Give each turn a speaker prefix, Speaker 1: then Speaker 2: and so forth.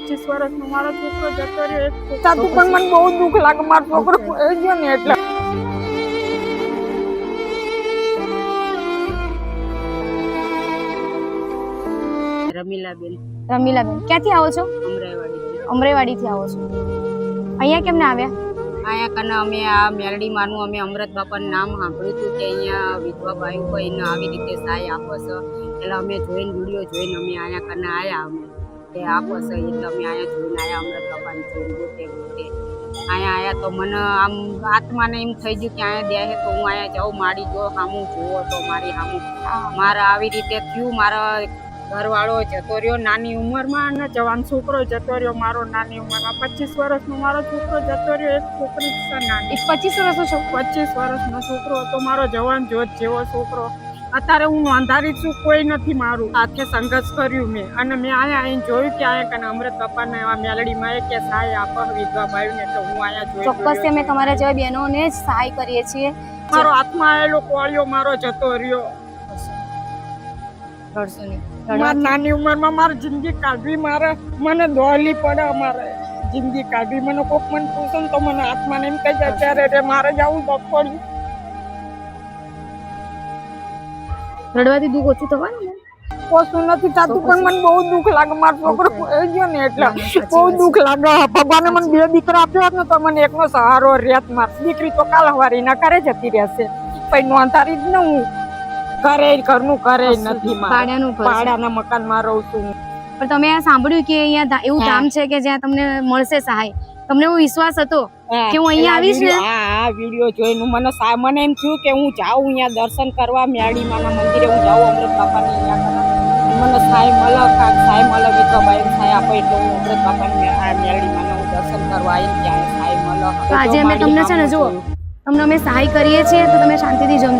Speaker 1: 25 વર્ષનો મારો છોકરો જતો રહ્યો.
Speaker 2: સાચું પણ મને બહુ દુઃખ લાગે, મારો છોકરો એ ગયો ને એટલે.
Speaker 1: રમીલાબેન
Speaker 3: ક્યાંથી આવો છો?
Speaker 1: અમરાઈવાડી.
Speaker 3: અમરેવાડીથી આવો છો. અહીંયા કેમ ના આવ્યા?
Speaker 1: અહીંયા કને અમે આ મેલડી માનું અમે અમૃત બાપાનું નામ સાંભળ્યું હતું કે અહીંયા વિધવા બાઈ હોય એને આવી રીતે સહાય આપે છે. એટલે અમે જોઈને વિડીયો જોઈને અમે અહીંયા કને આવ્યા અમે કે આપે છે એટલે અમે અહીંયા જોઈને આવ્યા અમૃત બાપાને જોઈને ગોતે અહીંયા આવ્યા તો મને આમ આત્માને એમ થઈ ગયું કે અહીંયા દે તો હું અહીંયા જાઉં મારી જો સામું જુઓ તો મારી સામું મારા આવી રીતે થયું. મારા ઘરવાળો જતો રહ્યો નાની ઉંમરમાં અને જવાન છોકરો જતો રહ્યો મારો નાની ઉંમરમાં. 25 વર્ષનો મારો છોકરો જતો રહ્યો. એક છોકરી છે નાની.
Speaker 3: 25 વર્ષનો છો?
Speaker 1: 25 વર્ષનો છોકરો હતો મારો, જવાન જોત જેવો છોકરો. અત્યારે હું નોંધારી છું, કોઈ નથી મારું સાથે સંઘર્ષ કર્યું મેં. અને મેં અહીંયા આવીને જોયું કે અહીંયા કને અમૃત બાપાને આ મેલડીમાં એ કે સહાય આપો વિધવા બાયુને, તો હું અહીંયા જોયું.
Speaker 3: ચોક્કસ અમે તમારા જેવા બહેનોને જ સહાય કરીએ છીએ.
Speaker 1: મારો હાથમાં આવેલો કોળિયો મારો જતો રહ્યો.
Speaker 3: રડશો નહીં.
Speaker 1: મારી નાની ઉંમરમાં મારી જિંદગી કાઢવી, મારે મને દોહલી પડે મારે જિંદગી કાઢવી. મને કોક મને પૂછે ને તો મને આત્માને એમ કહી જાય ત્યારે રે મારે જવું પડ્યું.
Speaker 3: રડવાથી દુઃખ ઓછું થવાનું ને?
Speaker 2: કશું નથી થતું પણ મને બહુ દુઃખ લાગે, મારો છોકરો એ ગયો ને એટલે બહુ દુઃખ લાગે. ભગવાને મને 2 દીકરા આપ્યો હોત ને તો મને એકનો સહારો રહેત. મારી દીકરી તો કાલ હવારી ના કરે જતી રહેશે. પછી નોંધારી જ ને હું ઘરનું કરે નથી, ભાડાના મકાનમાં રહું છું.
Speaker 3: પણ તમે આ સાંભળ્યું કે અહીંયા એવું ધામ છે કે જ્યાં તમને મળશે સહાય? તમને એવો વિશ્વાસ હતો કે હું અહીંયા આવીશ ને?
Speaker 1: હા, વિડીયો જોઈને મને એમ થયું કે હું જાઉં અહીંયા દર્શન કરવા મેલડી માના મંદિરે. હું જાઉં અમૃત બાપાની અહીંયા મને સહાય મળે, સહાય મળે વિધવા બાઈને સહાય આપે એટલે હું અમૃત બાપાની મેલડી માના હું દર્શન કરવા આવીને ત્યાં સહાય મળે.
Speaker 3: આજે અમે તમને છે ને જુઓ, તમને અમે સહાય કરીએ છીએ તો તમે શાંતિથી જમજો.